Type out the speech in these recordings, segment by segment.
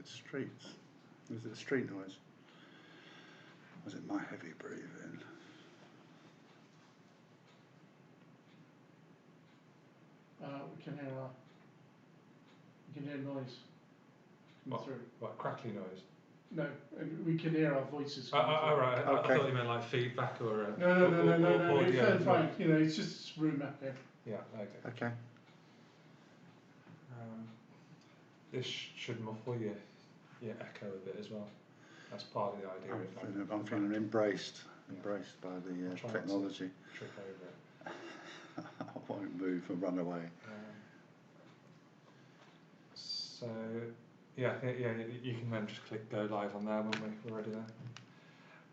at streets. Was it a street noise? Was it my heavy breathing? We can hear noise coming through. What, crackly noise? No, we can hear our voices. Right. Okay. I thought you meant like feedback or No. audio. It's fine. You know, it's just room up here. Yeah. Okay. Okay. This should muffle your echo a bit as well. That's part of the idea. I'm feeling embraced by the Try technology. Trip over it. I won't move and run away. So you can then just click go live on there when we're ready there.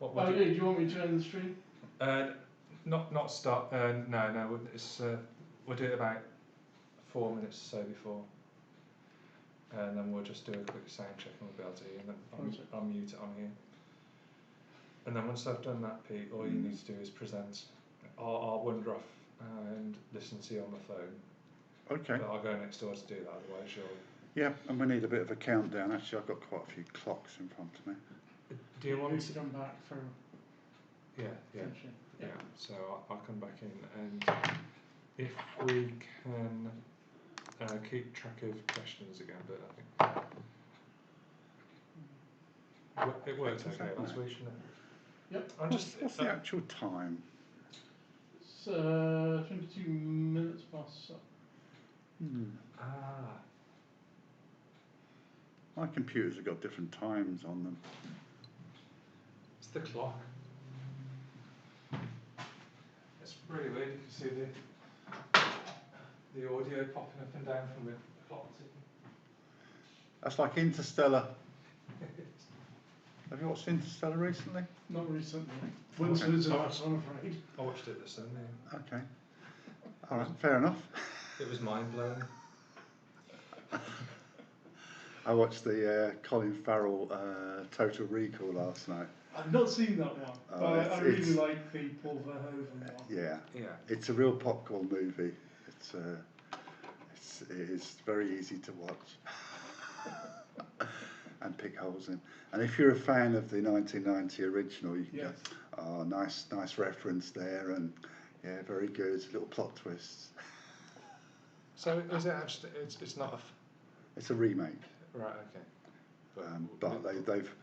Do you want me to end the stream? Not start. No. It's we'll do it about 4 minutes or so before, and then we'll just do a quick sound check and we'll be able to hear. And then I'll mute it on here. And then once I've done that, Pete, all you need to do is present. I'll wander off and listen to you on the phone. Okay. But I'll go next door to do that. Otherwise, you'll. Yeah, and we need a bit of a countdown. Actually, I've got quite a few clocks in front of me. Do you want to come back for? Yeah. So I'll come back in, and if we can keep track of questions again, but I think it worked okay last week, shouldn't it? Yep. What's the actual time? It's 22 minutes past. My computers have got different times on them. It's the clock. It's really weird. You can see the audio popping up and down from the clock ticking. That's like Interstellar. Have you watched Interstellar recently? Not recently. Once it was I'm afraid. I watched it this Sunday. Okay. All right, fair enough. It was mind-blowing. I watched the Colin Farrell Total Recall last night. I've not seen that one, but I really like the Paul Verhoeven one. Yeah. It's a real popcorn movie. It is very easy to watch and pick holes in. And if you're a fan of the 1990 original, you can go, oh, nice reference there, and yeah, very good little plot twists. So is it actually? It's not a. It's a remake. Right. Okay. But they've.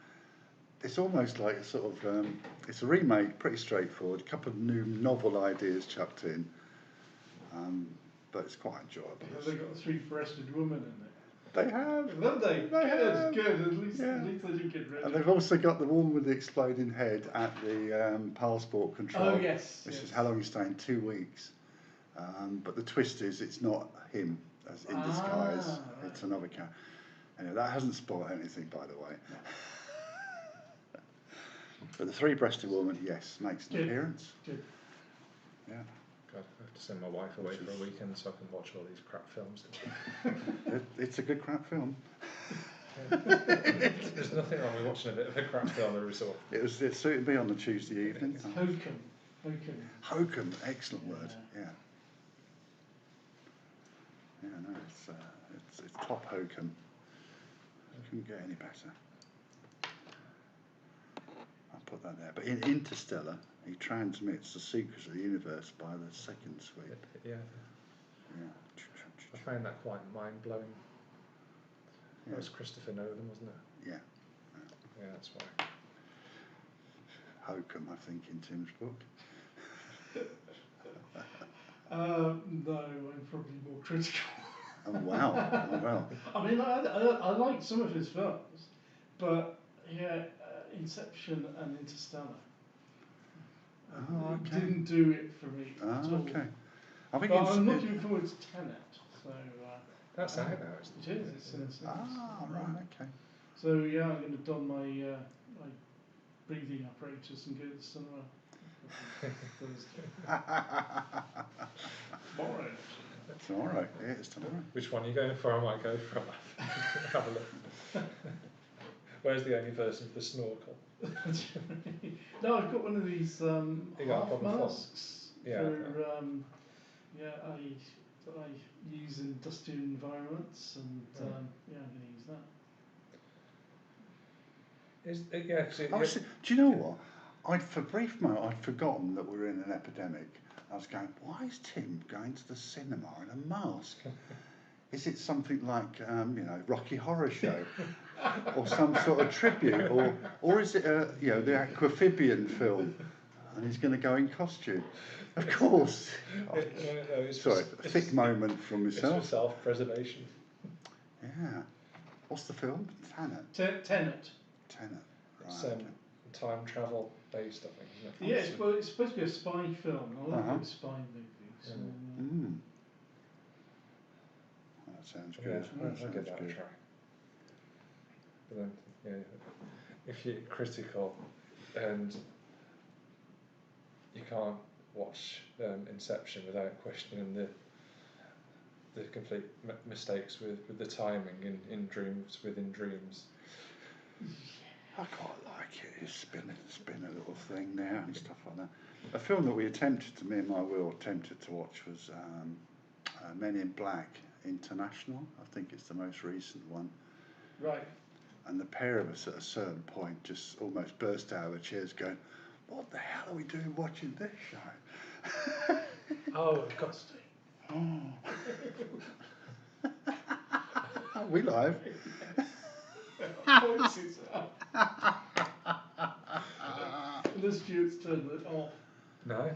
It's almost like a sort of. It's a remake, pretty straightforward. A couple of new novel ideas chucked in, but it's quite enjoyable. Have they got a three-breasted woman in it? They have. Have they? Have. Good. At least they didn't get rid of it. And they've also got the woman with the exploding head at the passport control. Oh yes. Which is how long he's staying? 2 weeks. But the twist is it's not him as in disguise. Right. It's another character. Anyway, that hasn't spoiled anything, by the way. No. But the three-breasted woman, yes, makes an appearance. Good. Yeah. God, I have to send my wife away for a weekend so I can watch all these crap films. It's a good crap film. There's nothing wrong with watching a bit of a crap film every so often. It suited me on the Tuesday evening. It's Hokum, excellent word. Yeah. Yeah, no, it's top Hokum. Couldn't get any better. I'll put that there. But in Interstellar, he transmits the secrets of the universe by the second sweep. Yeah. I found that quite mind-blowing. Yeah. That was Christopher Nolan, wasn't it? Yeah. Yeah, that's why. Hokum, I think, in Tim's book. No, I'm probably more critical. Oh wow! I mean, I like some of his films, but yeah, Inception and Interstellar. Okay. Didn't do it for me at all. Okay. I think I'm looking forward to Tenet. So that's out now, isn't it? It is. It's in right. Okay. So yeah, I'm going to don my my breathing apparatus and go to the cinema. Tomorrow. It's all right. Yeah, it's tomorrow. Which one are you going for? I might go for. Have a look. Where's the only person with the snorkel? No, I've got one of these half masks for I use in dusty environments, and I'm going to use that. Yeah, 'cause do you know what? For a brief moment, I'd forgotten that we were in an epidemic. I was going, why is Tim going to the cinema in a mask? Is it something like, Rocky Horror Show, or some sort of tribute, or is it the Aquamphibian film, and he's going to go in costume? Of course. Sorry, a thick moment from myself. It's for self-preservation. Yeah. What's the film? Tenet. Tenet. It's time travel based, I think, isn't it? Yes, well, it's supposed to be a spy film. I like a good spy movie. So, That sounds good. I'll give that a try. But then, if you're critical and you can't watch Inception without questioning the complete mistakes with the timing in dreams within dreams. I quite like it. You spin a little thing there and stuff like that. A film that me and my Will attempted to watch was Men in Black International. I think it's the most recent one. Right. And the pair of us at a certain point just almost burst out of our chairs going, what the hell are we doing watching this show? Oh, Gusty. Oh. We live. And the Stuart's turned it off. No.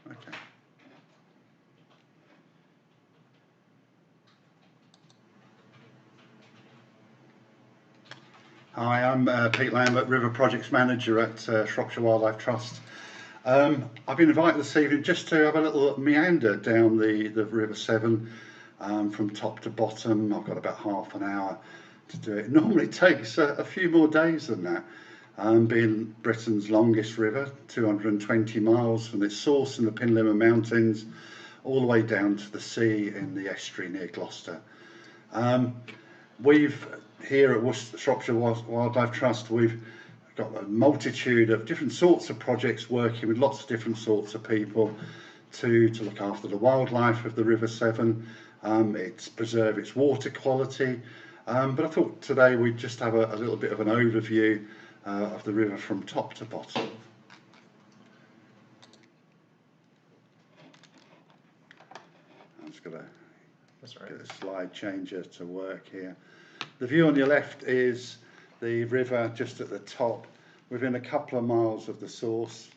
Okay. Hi, I'm Pete Lambert, River Projects Manager at Shropshire Wildlife Trust. I've been invited this evening just to have a little meander down the River Severn from top to bottom. I've got about half an hour to do it. It normally takes a few more days than that. Being Britain's longest river, 220 miles from its source in the Pinlimmer Mountains all the way down to the sea in the estuary near Gloucester. We've here at Shropshire Wildlife Trust, we've got a multitude of different sorts of projects working with lots of different sorts of people. to look after the wildlife of the River Severn. It's preserve its water quality. But I thought today we'd just have a little bit of an overview of the river from top to bottom. I'm just going to get the slide changer to work here. The view on your left is the river just at the top, within a couple of miles of the source.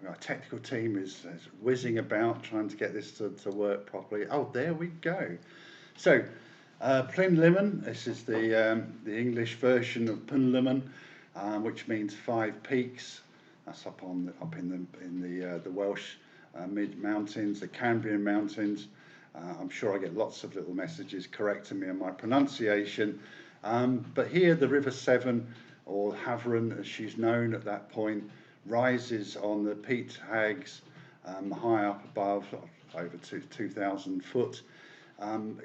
Our technical team is whizzing about trying to get this to work properly. Oh, there we go. So, Plinlimmon, this is the English version of Plinlimmon, which means 5 peaks. That's up in the Welsh mid mountains, the Cambrian mountains. I'm sure I get lots of little messages correcting me on my pronunciation. But here the River Severn, or Havern as she's known at that point, rises on the peat hags high up above, over 2,000 foot.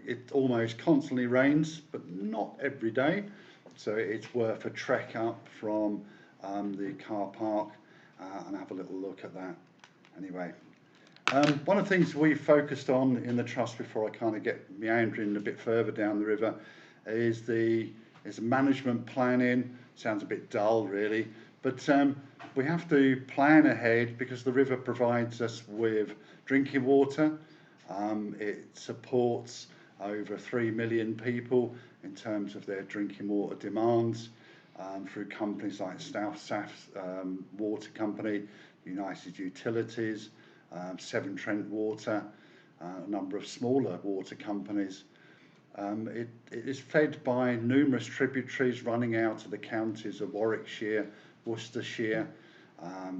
It almost constantly rains, but not every day. So it's worth a trek up from the car park and have a little look at that. Anyway, one of the things we focused on in the Trust before I kind of get meandering a bit further down the river is management planning. Sounds a bit dull really, but we have to plan ahead because the river provides us with drinking water. It supports over 3 million people in terms of their drinking water demands through companies like South Water Company, United Utilities, Severn Trent Water, a number of smaller water companies. It is fed by numerous tributaries running out of the counties of Warwickshire, Worcestershire,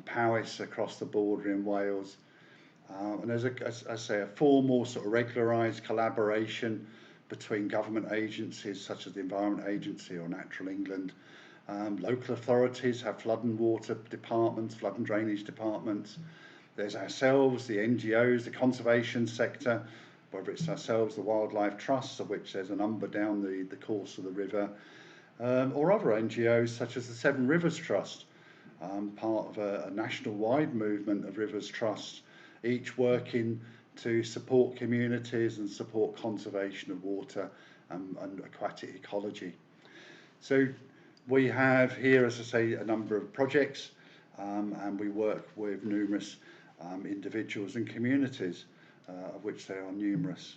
Powys across the border in Wales. And there's a formal sort of regularised collaboration between government agencies such as the Environment Agency or Natural England. Local authorities have flood and water departments, flood and drainage departments. There's ourselves, the NGOs, the conservation sector, whether it's ourselves, the Wildlife Trust, of which there's a number down the course of the river, or other NGOs such as the Severn Rivers Trust, part of a national-wide movement of Rivers Trusts, each working to support communities and support conservation of water and aquatic ecology. So we have here, as I say, a number of projects, and we work with numerous individuals and communities, of which there are numerous.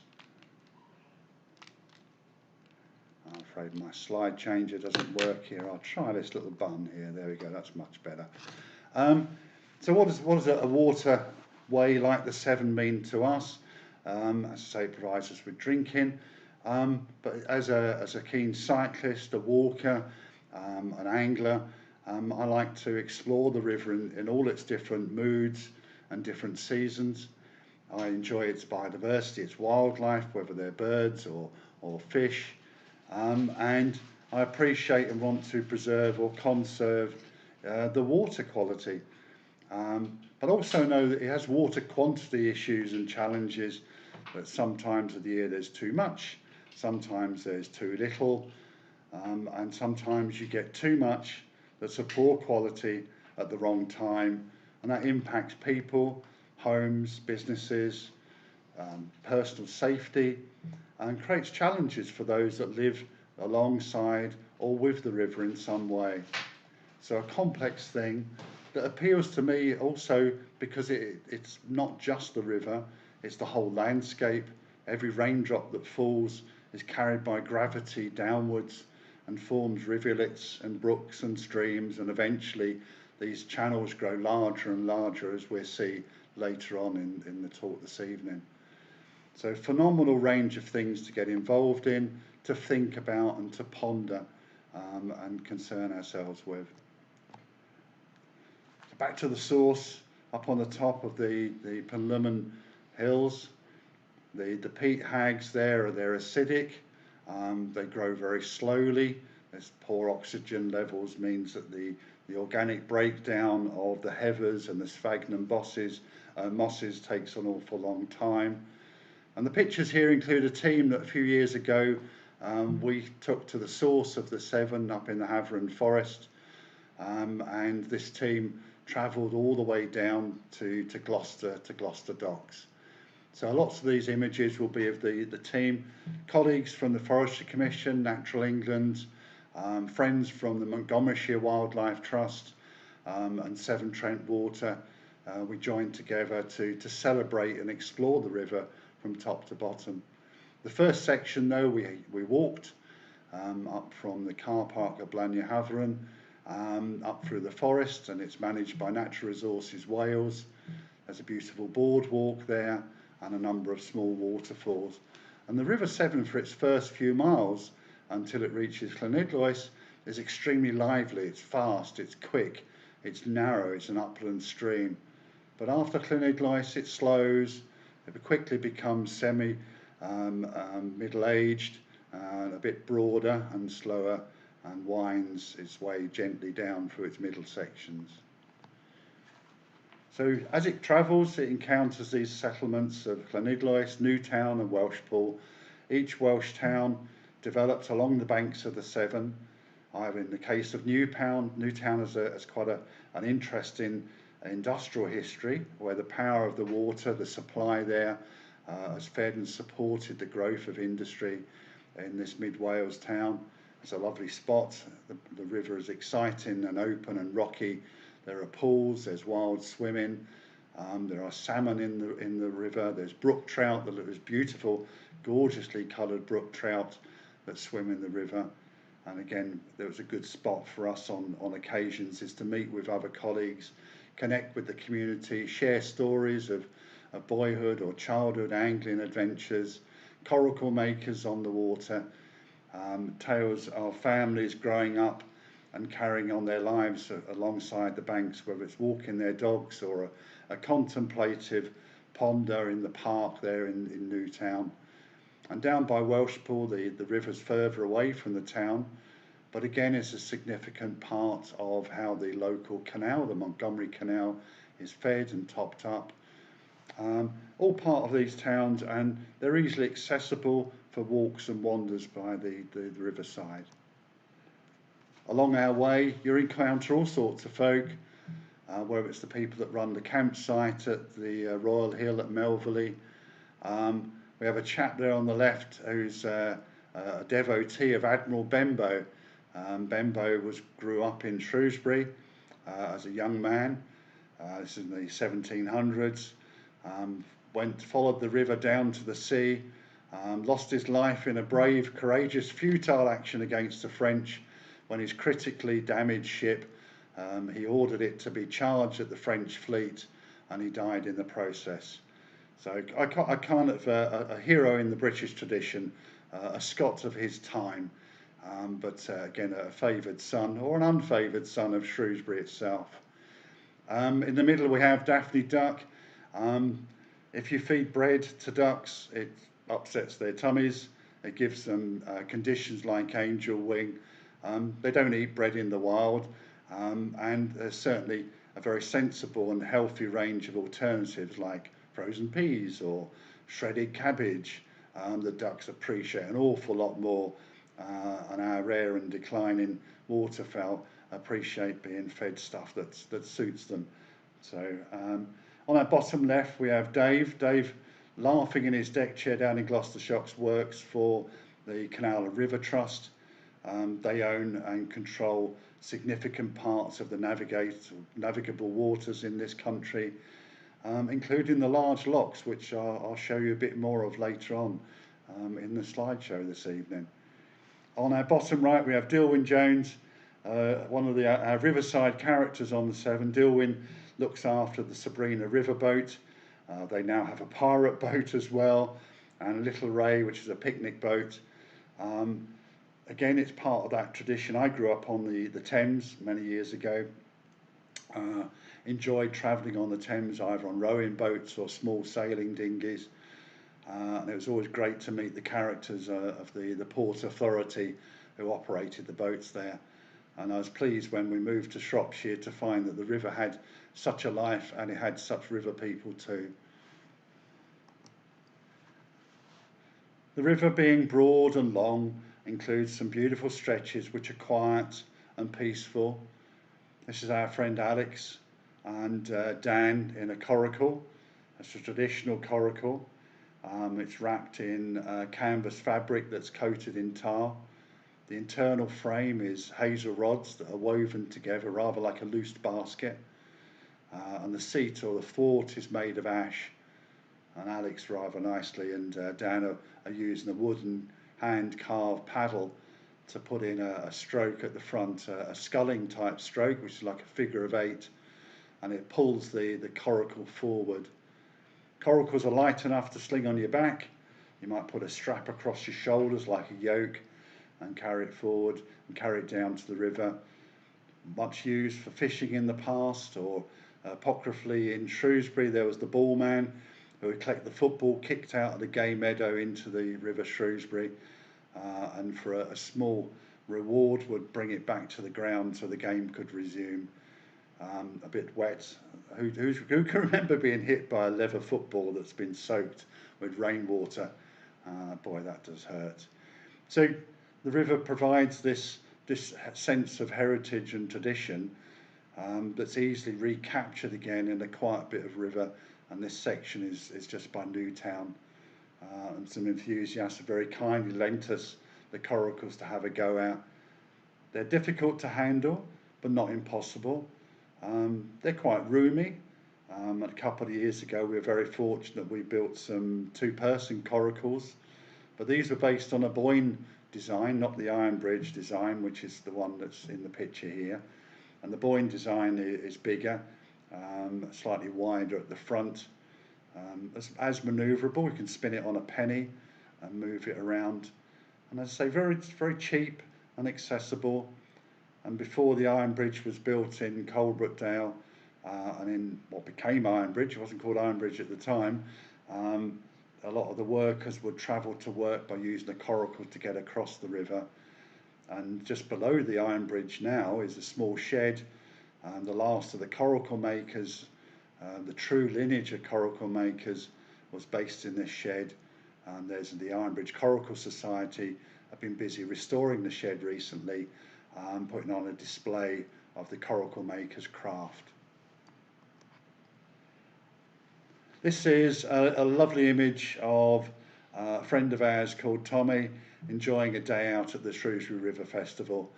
I'm afraid my slide changer doesn't work here. I'll try this little button here. There we go, that's much better. So what does a waterway like the Severn mean to us? As I say, it provides us with drinking, but as a keen cyclist, a walker, an angler, I like to explore the river in all its different moods and different seasons. I enjoy its biodiversity, its wildlife, whether they're birds or fish, and I appreciate and want to preserve or conserve the water quality. But also know that it has water quantity issues and challenges, that sometimes of the year there's too much, sometimes there's too little, and sometimes you get too much that's of poor quality at the wrong time, and that impacts people, homes, businesses, personal safety, and creates challenges for those that live alongside or with the river in some way. So a complex thing that appeals to me also because it's not just the river, it's the whole landscape. Every raindrop that falls is carried by gravity downwards and forms rivulets and brooks and streams, and eventually these channels grow larger and larger, as we'll see later on in the talk this evening. So phenomenal range of things to get involved in, to think about and to ponder and concern ourselves with. So back to the source, up on the top of the Plinlimmon Hills, the peat hags there, they're acidic. They grow very slowly. There's poor oxygen levels, means that the organic breakdown of the heathers and the sphagnum mosses takes an awful long time. And the pictures here include a team that a few years ago we took to the source of the Severn up in the Havern Forest, and this team travelled all the way down to Gloucester docks. So lots of these images will be of the team, colleagues from the Forestry Commission, Natural England, friends from the Montgomeryshire Wildlife Trust and Severn Trent Water. We joined together to celebrate and explore the river from top to bottom. The first section, though, we walked up from the car park at Blanyahaveren, up through the forest, and it's managed by Natural Resources Wales. There's a beautiful boardwalk there and a number of small waterfalls. And the River Severn, for its first few miles until it reaches Llanidloes, is extremely lively. It's fast, it's quick, it's narrow, it's an upland stream. But after Llanidloes, it slows, it quickly becomes middle-aged, a bit broader and slower, and winds its way gently down through its middle sections. So as it travels, it encounters these settlements of Llanidloes, Newtown and Welshpool. Each Welsh town developed along the banks of the Severn. Either in the case of Newtown has quite an interesting industrial history, where the power of the water, the supply there, has fed and supported the growth of industry in this mid-Wales town. It's a lovely spot. The river is exciting and open and rocky. There are pools, there's wild swimming, there are salmon in the river, there's brook trout, there's beautiful, gorgeously coloured brook trout that swim in the river. And again, there was a good spot for us on occasions is to meet with other colleagues, connect with the community, share stories of boyhood or childhood angling adventures, coracle makers on the water, tales of families growing up and carrying on their lives alongside the banks, whether it's walking their dogs or a contemplative ponder in the park there in Newtown. And down by Welshpool, the river's further away from the town, but again it's a significant part of how the local canal, the Montgomery Canal, is fed and topped up. All part of these towns, and they're easily accessible for walks and wanders by the riverside. Along our way, you encounter all sorts of folk, whether it's the people that run the campsite at the Royal Hill at Melverley. We have a chap there on the left who's a devotee of Admiral Bembo. Bembo grew up in Shrewsbury as a young man. This is in the 1700s. Followed the river down to the sea, lost his life in a brave, courageous, futile action against the French when his critically damaged ship, he ordered it to be charged at the French fleet, and he died in the process. So I kind of a hero in the British tradition, a Scot of his time, but again a favoured son or an unfavoured son of Shrewsbury itself. In the middle we have Daphne Duck. If you feed bread to ducks, it upsets their tummies. It gives them conditions like angel wing. They don't eat bread in the wild, and there's certainly a very sensible and healthy range of alternatives like frozen peas or shredded cabbage. The ducks appreciate an awful lot more, and our rare and declining waterfowl appreciate being fed stuff that suits them. So on our bottom left we have Dave. Dave, laughing in his deck chair down in Gloucester Shocks, works for the Canal and River Trust. They own and control significant parts of the navigable waters in this country, including the large locks, which I'll show you a bit more of later on in the slideshow this evening. On our bottom right we have Dilwyn Jones, one of our riverside characters on the Severn. Dilwyn looks after the Sabrina riverboat. They now have a pirate boat as well, and Little Ray, which is a picnic boat. Again, it's part of that tradition. I grew up on the Thames many years ago. Enjoyed travelling on the Thames, either on rowing boats or small sailing dinghies. And it was always great to meet the characters of the Port Authority who operated the boats there. And I was pleased when we moved to Shropshire to find that the river had such a life and it had such river people too. The river, being broad and long, includes some beautiful stretches which are quiet and peaceful. This is our friend Alex and down in a coracle. It's a traditional coracle. It's wrapped in canvas fabric that's coated in tar. The internal frame is hazel rods that are woven together rather like a loose basket. And the seat or the thwart is made of ash. And Alex rather nicely and Dan are using a wooden hand-carved paddle to put in a stroke at the front, a sculling type stroke, which is like a figure of 8, and it pulls the coracle forward. Coracles are light enough to sling on your back. You might put a strap across your shoulders like a yoke and carry it forward and carry it down to the river. Much used for fishing in the past, or apocryphally in Shrewsbury there was the ball man who would collect the football kicked out of the gay meadow into the River Shrewsbury, and for a small reward would bring it back to the ground so the game could resume. A bit wet. Who can remember being hit by a leather football that's been soaked with rainwater? Boy, that does hurt. So the river provides this sense of heritage and tradition that's easily recaptured again in a quiet bit of river, and this section is just by Newtown. And some enthusiasts have very kindly lent us the coracles to have a go at. They're difficult to handle, but not impossible. They're quite roomy. A couple of years ago we were very fortunate we built some 2-person coracles, but these were based on a Boyne design, not the Iron Bridge design, which is the one that's in the picture here. And the Boyne design is bigger, slightly wider at the front. As manoeuvrable, we can spin it on a penny and move it around. And as I say, very cheap and accessible. And before the Iron Bridge was built in Coalbrookdale, and in what became Iron Bridge, it wasn't called Iron Bridge at the time, a lot of the workers would travel to work by using a coracle to get across the river. And just below the Iron Bridge now is a small shed, and the last of the coracle makers, the true lineage of coracle makers, was based in this shed. And there's the Iron Bridge Coracle Society have been busy restoring the shed recently, putting on a display of the coracle maker's craft. This is a lovely image of a friend of ours called Tommy enjoying a day out at the Shrewsbury River Festival.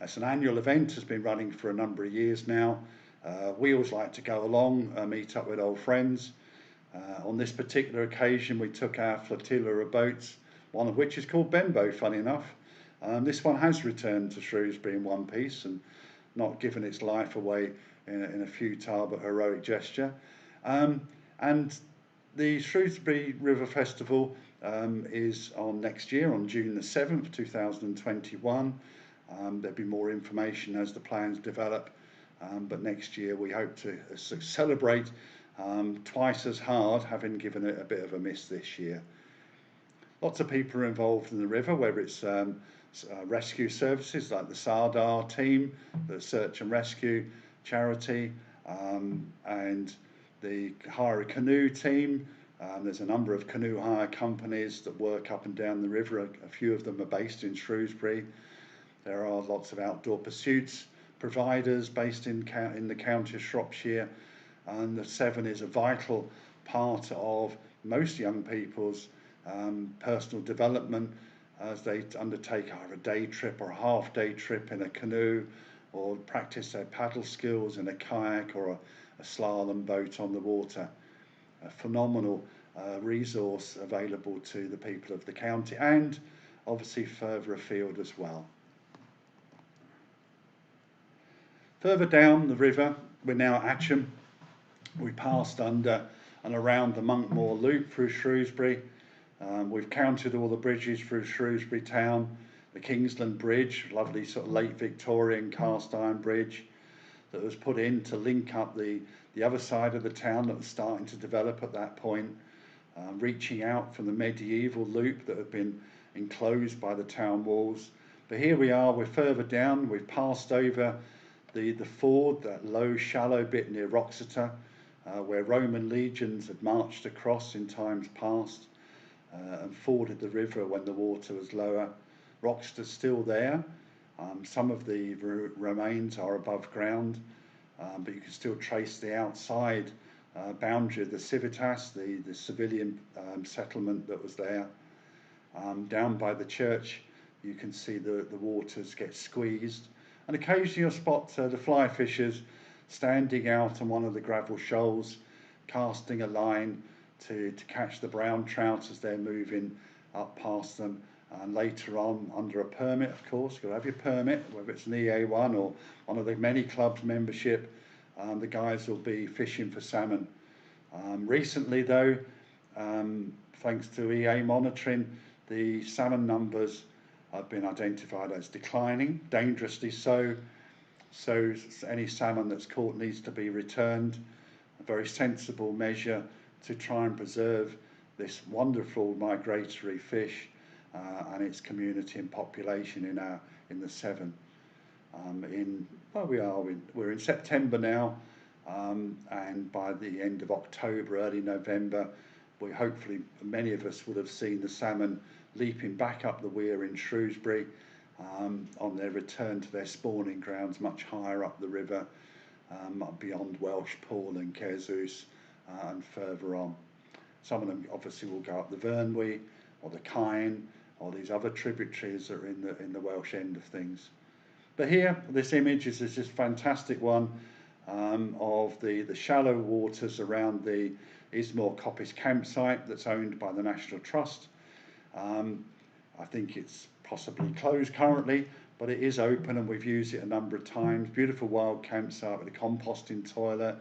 It's an annual event, has been running for a number of years now. We always like to go along, meet up with old friends. On this particular occasion we took our flotilla of boats, one of which is called Bembo, funny enough. This one has returned to Shrewsbury in one piece and not given its life away in a futile but heroic gesture. And the Shrewsbury River Festival is on next year, on June the 7th, 2021. There'll be more information as the plans develop, but next year we hope to celebrate twice as hard, having given it a bit of a miss this year. Lots of people are involved in the river, whether it's rescue services like the Sardar team, the search and rescue charity, and the hire a canoe team. There's a number of canoe hire companies that work up and down the river. A few of them are based in Shrewsbury. There are lots of outdoor pursuits providers based in the county of Shropshire, and the Severn is a vital part of most young people's personal development as they undertake either a day trip or a half-day trip in a canoe, or practice their paddle skills in a kayak or a slalom boat on the water. A phenomenal resource available to the people of the county, and obviously further afield as well. Further down the river, we're now at Atcham. We passed under and around the Monkmoor Loop through Shrewsbury. We've counted all the bridges through Shrewsbury town. The Kingsland Bridge, lovely sort of late Victorian cast iron bridge that was put in to link up the other side of the town that was starting to develop at that point, reaching out from the medieval loop that had been enclosed by the town walls. But here we are, we're further down, we've passed over the ford, that low shallow bit near Wroxeter, where Roman legions had marched across in times past and forded the river when the water was lower. Wroxeter's still there. Some of the remains are above ground. but you can still trace the outside boundary of the civitas, the civilian settlement that was there. Down by the church, you can see the waters get squeezed, and occasionally you'll spot the fly fishers standing out on one of the gravel shoals, casting a line to catch the brown trout as they're moving up past them. And later on, under a permit, of course, you've got to have your permit, whether it's an EA1 or one of the many clubs membership, the guys will be fishing for salmon. Recently though, thanks to EA monitoring, the salmon numbers have been identified as declining, dangerously so. So any salmon that's caught needs to be returned. A very sensible measure to try and preserve this wonderful migratory fish and its community and population in the Severn. We're in September now, and by the end of October, early November, hopefully many of us would have seen the salmon leaping back up the weir in Shrewsbury on their return to their spawning grounds much higher up the river, beyond Welsh Pool and Cezus and further on. Some of them obviously will go up the Vyrnwy or the Kyne or these other tributaries that are in the Welsh end of things. But here, this image is this fantastic one of the shallow waters around the Ismore Coppice campsite that's owned by the National Trust. I think it's possibly closed currently, but it is open and we've used it a number of times. Beautiful wild campsite with a composting toilet,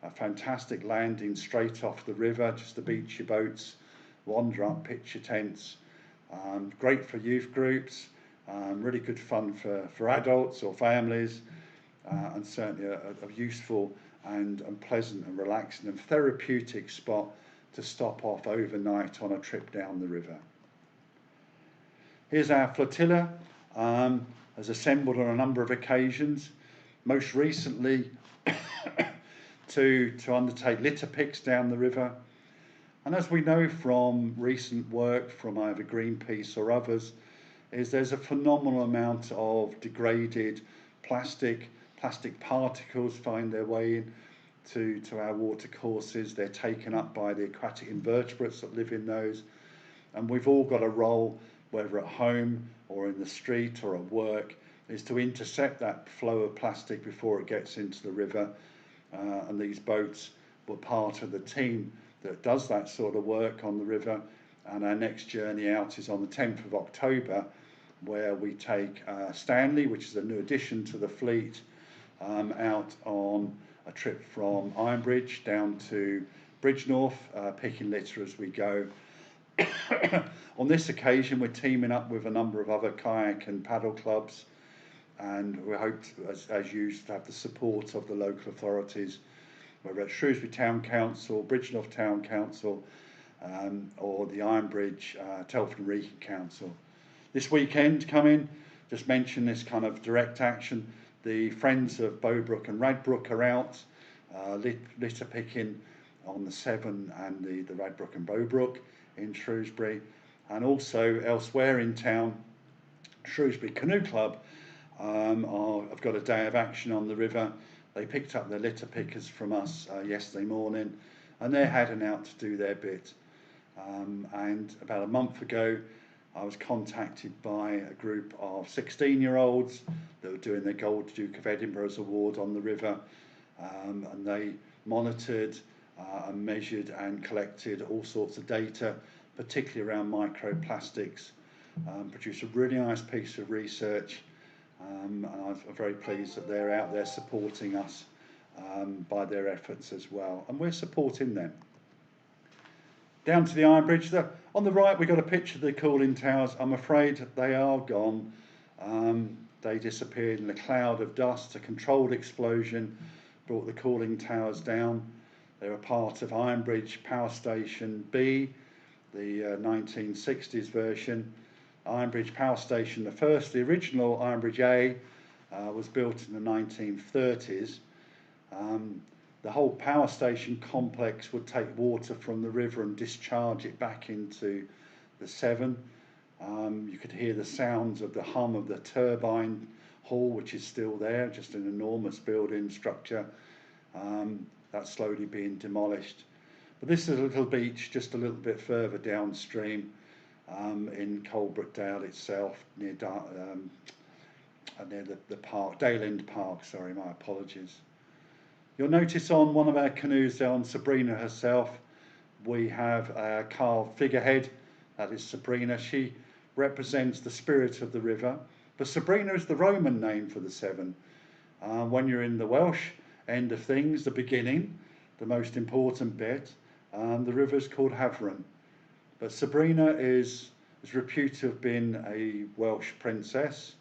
a fantastic landing straight off the river, just to beach your boats, wander up, pitch your tents. Great for youth groups, really good fun for adults or families, and certainly a useful and pleasant and relaxing and therapeutic spot to stop off overnight on a trip down the river. Here's our flotilla, has assembled on a number of occasions, most recently to undertake litter picks down the river. And as we know from recent work from either Greenpeace or others, there's a phenomenal amount of degraded plastic particles find their way to our watercourses. They're taken up by the aquatic invertebrates that live in those. And we've all got a role, whether at home or in the street or at work, is to intercept that flow of plastic before it gets into the river. And these boats were part of the team that does that sort of work on the river. And our next journey out is on the 10th of October, where we take Stanley, which is a new addition to the fleet, out on a trip from Ironbridge down to Bridgnorth, picking litter as we go. On this occasion, we're teaming up with a number of other kayak and paddle clubs, and we hope, as usual, to have the support of the local authorities, whether it's Shrewsbury Town Council, Bridgnorth Town Council, or the Ironbridge Telford and Wrekin Council. This weekend coming, just mention this kind of direct action. The Friends of Bowbrook and Radbrook are out litter picking on the Severn and the Radbrook and Bowbrook in Shrewsbury, and also elsewhere in town, Shrewsbury Canoe Club have got a day of action on the river. They picked up their litter pickers from us yesterday morning, and they're heading out to do their bit. And about a month ago, I was contacted by a group of 16-year-olds that were doing their Gold Duke of Edinburgh's award on the river, and they monitored and measured and collected all sorts of data, particularly around microplastics, produced a really nice piece of research, and I'm very pleased that they're out there supporting us by their efforts as well, and we're supporting them. Down to the Ironbridge. On the right, we've got a picture of the cooling towers. I'm afraid they are gone. They disappeared in a cloud of dust. A controlled explosion brought the cooling towers down. They were part of Ironbridge Power Station B, the 1960s version. Ironbridge Power Station, the original Ironbridge A, was built in the 1930s. The whole power station complex would take water from the river and discharge it back into the Severn. You could hear the sounds of the hum of the turbine Hall, which is still there, just an enormous building structure. That's slowly being demolished. But this is a little beach just a little bit further downstream in Coalbrookdale itself, near the park, Dale End Park, sorry, my apologies. You'll notice on one of our canoes there, on Sabrina herself, we have a carved figurehead. That is Sabrina. She represents the spirit of the river, but Sabrina is the Roman name for the Severn. When you're in the Welsh end of things, the beginning, the most important bit, the river is called Severn. But Sabrina is reputed to have been a Welsh princess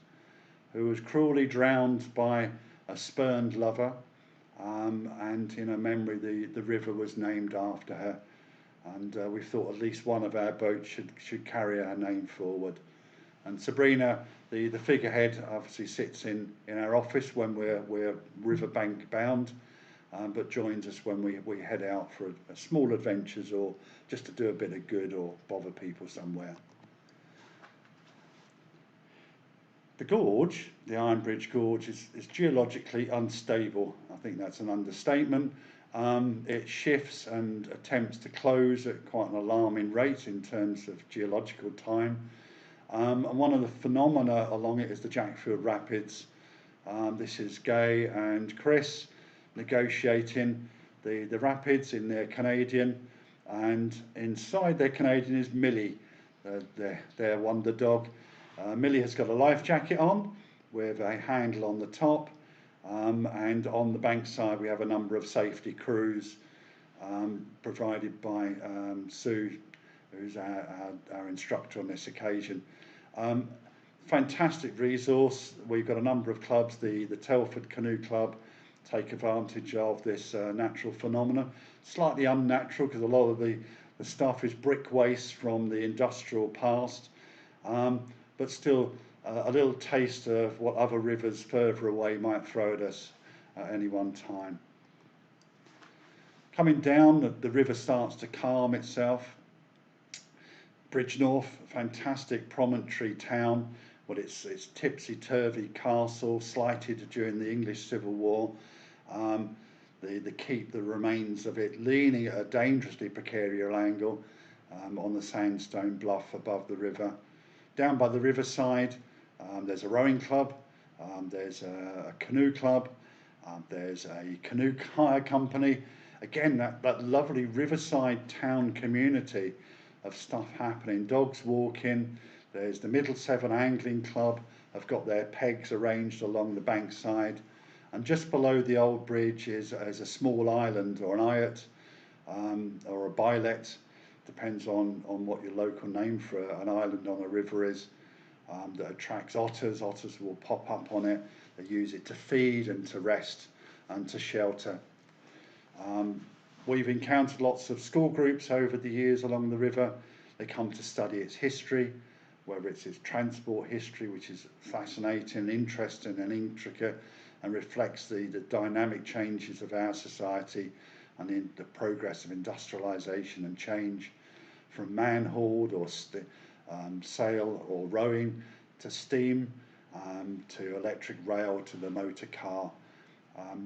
who was cruelly drowned by a spurned lover, and in her memory the river was named after her, and we thought at least one of our boats should carry her name forward. And Sabrina, the figurehead, obviously sits in our office when we're riverbank bound, but joins us when we head out for a small adventures or just to do a bit of good or bother people somewhere. The gorge, the Iron Bridge Gorge, is geologically unstable. I think that's an understatement. It shifts and attempts to close at quite an alarming rate in terms of geological time. And one of the phenomena along it is the Jackfield Rapids. This is Gay and Chris negotiating the rapids in their Canadian, and inside their Canadian is Millie, their wonder dog. Millie has got a life jacket on with a handle on the top, and on the bankside we have a number of safety crews provided by Sue, who's our instructor on this occasion. Fantastic resource. We've got a number of clubs. The Telford Canoe Club take advantage of this natural phenomenon. Slightly unnatural because a lot of the stuff is brick waste from the industrial past, but still a little taste of what other rivers further away might throw at us at any one time. Coming down, the river starts to calm itself. Bridgnorth, fantastic promontory town. Well, it's tipsy-turvy castle, slighted during the English Civil War. The keep, the remains of it, leaning at a dangerously precarious angle on the sandstone bluff above the river. Down by the riverside, there's a rowing club, there's a canoe club, there's a canoe hire company. Again, that lovely riverside town community of stuff happening, dogs walking. There's the Middle Severn Angling Club, have got their pegs arranged along the bankside. And just below the old bridge is a small island, or an islet, or a byelet, depends on what your local name for an island on a river is, that attracts otters. Otters will pop up on it. They use it to feed and to rest and to shelter. We've encountered lots of school groups over the years along the river. They come to study its history, whether it's its transport history, which is fascinating, interesting and intricate, and reflects the dynamic changes of our society and in the progress of industrialisation and change, from man-hauled or sail or rowing to steam, to electric rail to the motor car.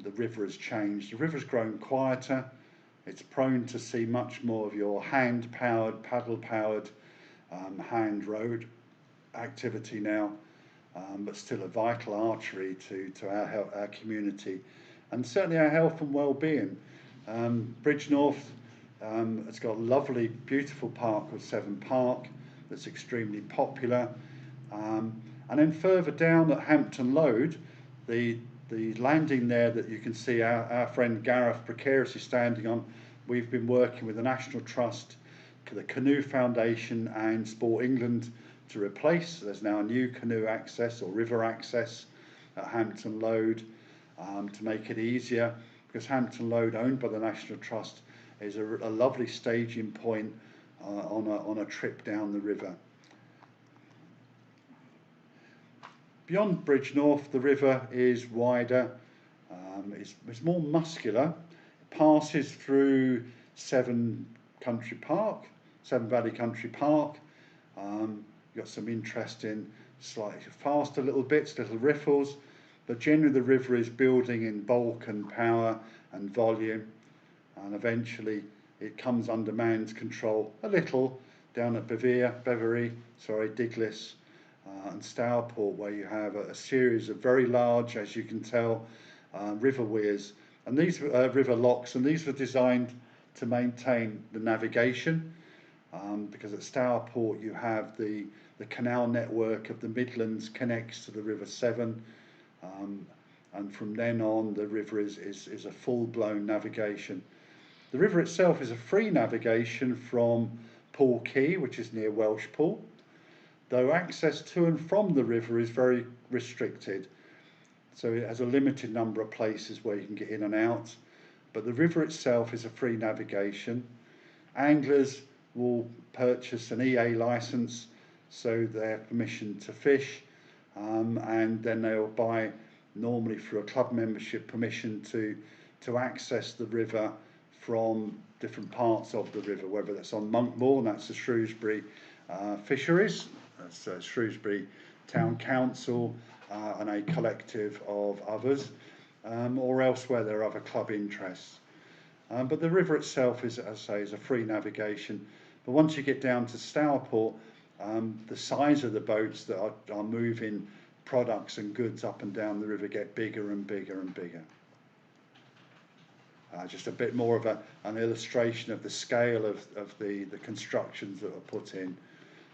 The river has changed. The river's grown quieter. It's prone to see much more of your hand-powered, paddle-powered, hand-rowed activity now, but still a vital artery to our community and certainly our health and well-being. Bridgnorth, it's got a lovely, beautiful park called Severn Park that's extremely popular. And then further down at Hampton Load, the landing there that you can see our friend Gareth precariously standing on, we've been working with the National Trust, the Canoe Foundation and Sport England to replace. There's now a new canoe access or river access at Hampton Load to make it easier, because Hampton Load, owned by the National Trust, is a lovely staging point on a trip down the river. Beyond Bridgnorth, the river is wider, it's more muscular. It passes through Severn Valley Country Park. You've got some interesting, slightly faster little bits, little riffles, but generally the river is building in bulk and power and volume, and eventually it comes under man's control a little down at Diglis, and Stourport, where you have a series of very large, as you can tell, river weirs, and these river locks, and these were designed to maintain the navigation, because at Stourport you have the canal network of the Midlands connects to the River Severn, and from then on the river is a full-blown navigation. The river itself is a free navigation from Poole Quay, which is near Welshpool, though access to and from the river is very restricted. So it has a limited number of places where you can get in and out, but the river itself is a free navigation. Anglers will purchase an EA licence, so they have permission to fish, and then they'll buy, normally through a club membership, permission to access the river from different parts of the river, whether that's on Monkmoor, and that's the Shrewsbury Fisheries, that's Shrewsbury Town Council, and a collective of others, or elsewhere there are other club interests. But the river itself is, as I say, is a free navigation. But once you get down to Stourport, the size of the boats that are moving products and goods up and down the river get bigger and bigger and bigger. Just a bit more of an illustration of the scale of the constructions that were put in.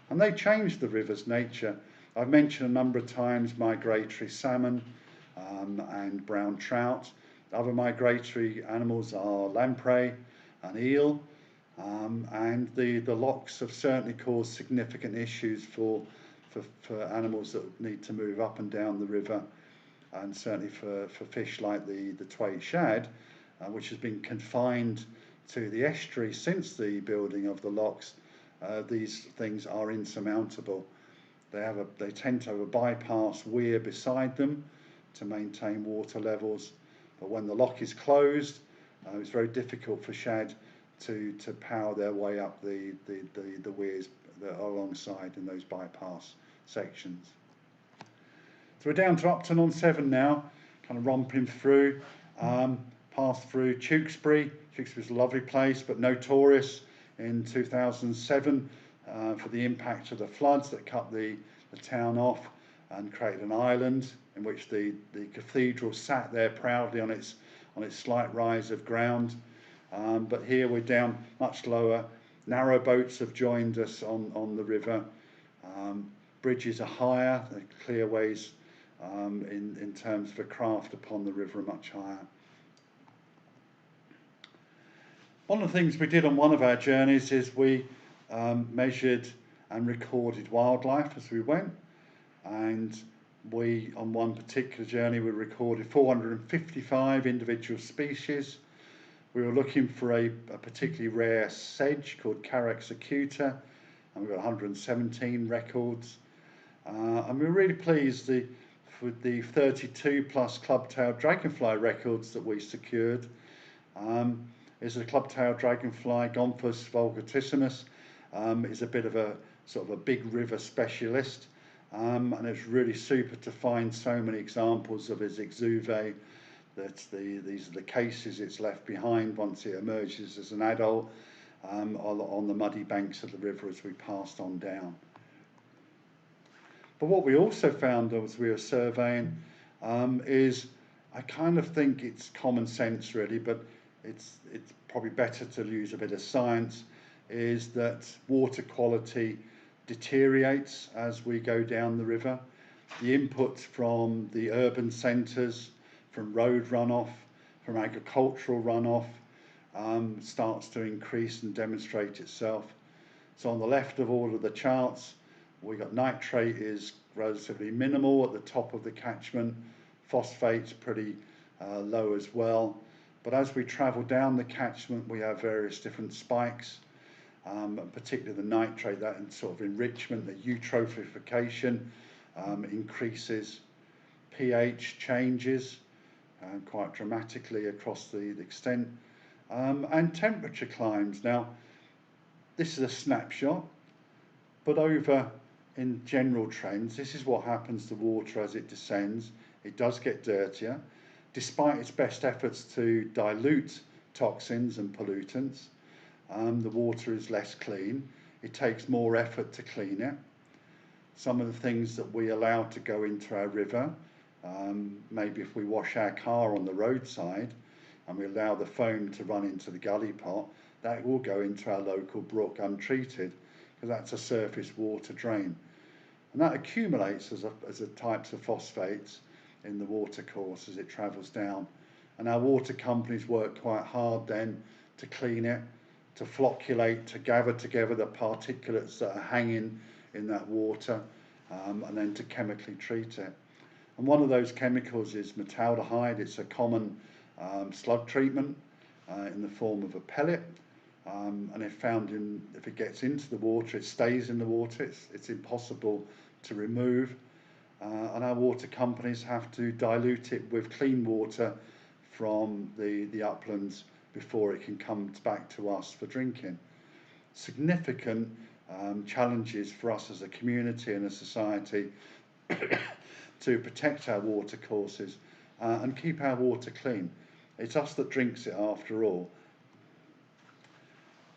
And they changed the river's nature. I've mentioned a number of times migratory salmon and brown trout. Other migratory animals are lamprey and eel, and the locks have certainly caused significant issues for animals that need to move up and down the river, and certainly for fish like the Thwaite shad, which has been confined to the estuary since the building of the locks. These things are insurmountable. They tend to have a bypass weir beside them to maintain water levels, but when the lock is closed, it's very difficult for shad to power their way up the weirs that are alongside in those bypass sections. So we're down to Upton on Severn now, kind of romping through, passed through Tewkesbury. Tewkesbury's a lovely place, but notorious in 2007 for the impact of the floods that cut the town off and created an island in which the cathedral sat there proudly on its slight rise of ground. But here we're down much lower. Narrow boats have joined us on the river. Bridges are higher, the clearways in terms of a craft upon the river are much higher. One of the things we did on one of our journeys is we measured and recorded wildlife as we went, and on one particular journey we recorded 455 individual species. We were looking for a particularly rare sedge called Carex acuta, and we got 117 records. And we were really pleased with the 32 plus club-tailed dragonfly records that we secured. Is a club-tailed dragonfly, Gomphus vulgatissimus, is a bit of a sort of a big river specialist, and it's really super to find so many examples of his exuvae. These are the cases it's left behind once it emerges as an adult on the muddy banks of the river as we passed on down. But what we also found as we were surveying is, I kind of think it's common sense really, but it's probably better to use a bit of science, is that water quality deteriorates as we go down the river. The inputs from the urban centres, from road runoff, from agricultural runoff, starts to increase and demonstrate itself. So on the left of all of the charts, we got nitrate is relatively minimal at the top of the catchment, phosphate's pretty low as well. But as we travel down the catchment, we have various different spikes, particularly the nitrate, that sort of enrichment, the eutrophication increases, pH changes quite dramatically across the extent, and temperature climbs. Now, this is a snapshot, but over in general trends, this is what happens to water as it descends. It does get dirtier. Despite its best efforts to dilute toxins and pollutants, the water is less clean. It takes more effort to clean it. Some of the things that we allow to go into our river, maybe if we wash our car on the roadside and we allow the foam to run into the gully pot, that will go into our local brook untreated, because that's a surface water drain. And that accumulates as a types of phosphates in the water course as it travels down. And our water companies work quite hard then to clean it, to flocculate, to gather together the particulates that are hanging in that water, and then to chemically treat it. And one of those chemicals is Metaldehyde. It's a common slug treatment in the form of a pellet. And if it gets into the water, it stays in the water. It's impossible to remove. And our water companies have to dilute it with clean water from the uplands before it can come back to us for drinking. Significant challenges for us as a community and a society to protect our water courses and keep our water clean. It's us that drinks it after all.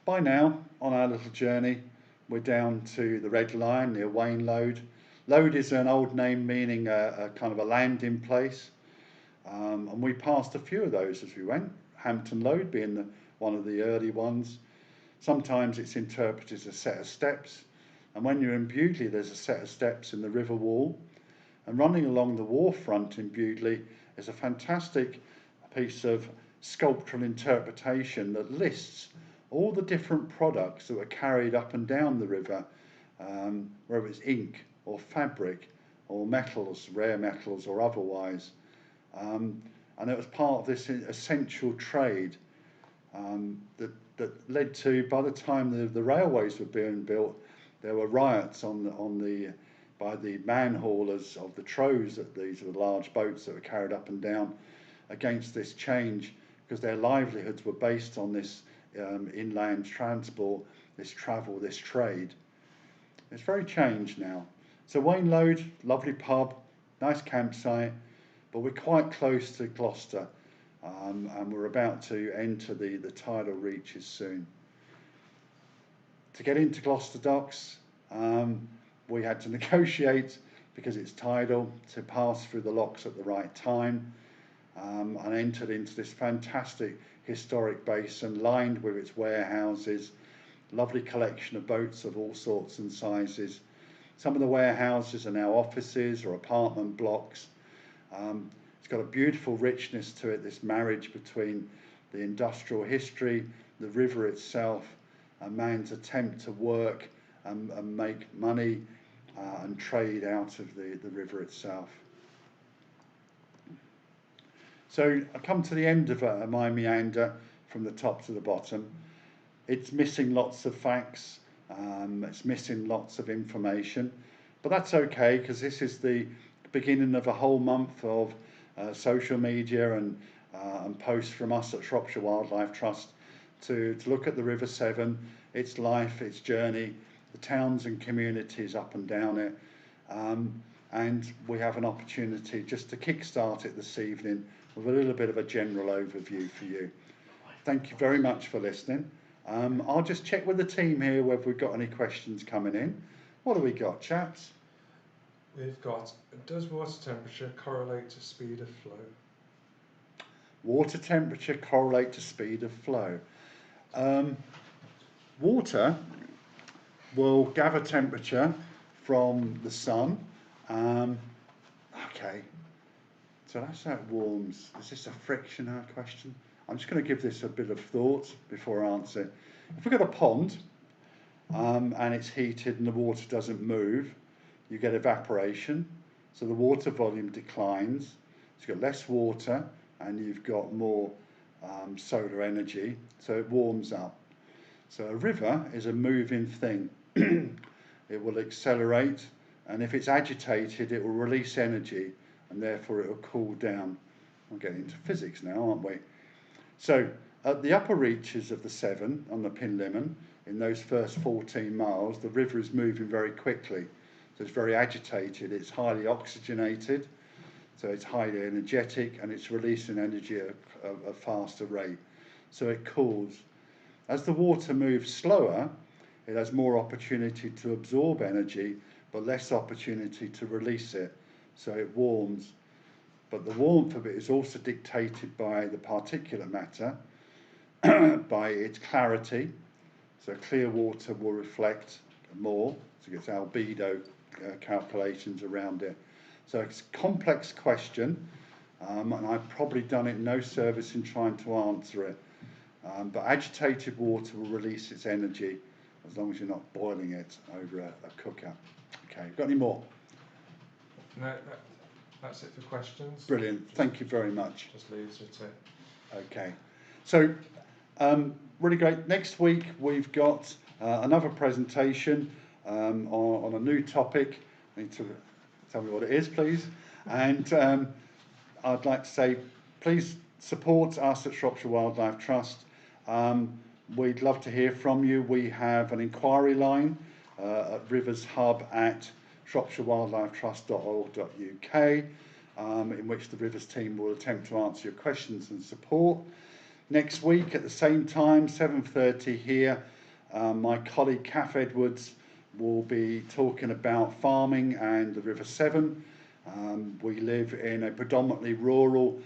By now, on our little journey, we're down to the Red Lion near Wain Lode. Lode is an old name meaning a kind of a landing place. And we passed a few of those as we went, Hampton Lode being one of the early ones. Sometimes it's interpreted as a set of steps. And when you're in Bewdley, there's a set of steps in the river wall. And running along the wharf front in Bewdley is a fantastic piece of sculptural interpretation that lists all the different products that were carried up and down the river, whether it's ink or fabric or metals, rare metals or otherwise. And it was part of this essential trade that led to, by the time the railways were being built, there were riots by the man haulers of the Trows, that these were large boats that were carried up and down, against this change, because their livelihoods were based on this inland transport, this travel, this trade. It's very changed now. So Wain Lode, lovely pub, nice campsite, but we're quite close to Gloucester, and we're about to enter the tidal reaches soon. To get into Gloucester docks, we had to negotiate, because it's tidal, to pass through the locks at the right time, and entered into this fantastic historic basin lined with its warehouses, lovely collection of boats of all sorts and sizes. Some of the warehouses are now offices or apartment blocks. It's got a beautiful richness to it, this marriage between the industrial history, the river itself, and man's attempt to work and make money and trade out of the river itself. So I come to the end of my meander from the top to the bottom. It's missing lots of facts, it's missing lots of information, but that's okay, because this is the beginning of a whole month of social media and posts from us at Shropshire Wildlife Trust to look at the River Severn, its life, its journey, the towns and communities up and down it, and we have an opportunity just to kickstart it this evening with a little bit of a general overview for you. Thank you very much for listening. I'll just check with the team here whether we've got any questions coming in. What have we got, chaps? We've got, does water temperature correlate to speed of flow? Water temperature correlate to speed of flow. Water will gather temperature from the sun. Okay, so that's how it warms. Is this a friction question? I'm just going to give this a bit of thought before I answer. If we've got a pond and it's heated and the water doesn't move, you get evaporation, so the water volume declines. So you've got less water and you've got more solar energy, so it warms up. So a river is a moving thing. It will accelerate, and if it's agitated, it will release energy, and therefore it will cool down. We're getting into physics now, aren't we? So at the upper reaches of the Severn on the Pinlimon, in those first 14 miles, the river is moving very quickly. So it's very agitated, it's highly oxygenated. So it's highly energetic and it's releasing energy at a faster rate. So it cools. As the water moves slower, it has more opportunity to absorb energy, but less opportunity to release it. So it warms. But the warmth of it is also dictated by the particulate matter, by its clarity. So clear water will reflect more, so it gets albedo calculations around it. So it's a complex question, and I've probably done it no service in trying to answer it. But agitated water will release its energy as long as you're not boiling it over a cooker. Okay, got any more? No, that's it for questions. Brilliant, thank you very much. Just leaves you to. Okay, so really great. Next week we've got another presentation on a new topic. You need to tell me what it is, please. And I'd like to say, please support us at Shropshire Wildlife Trust. We'd love to hear from you. We have an inquiry line at rivershub@shropshirewildlifetrust.org.uk, in which the Rivers team will attempt to answer your questions and support. Next week at the same time, 7:30 here, my colleague Kath Edwards will be talking about farming and the River Severn. We live in a predominantly rural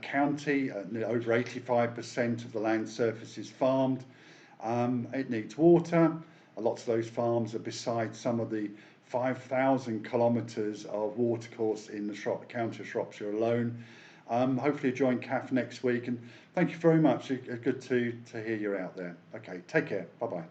county. Over 85% of the land surface is farmed. It needs water. Lots of those farms are beside some of the 5,000 kilometres of watercourse in the county of Shropshire alone. Hopefully join Kath next week, and thank you very much. Good to hear you're out there. Okay, take care. Bye-bye.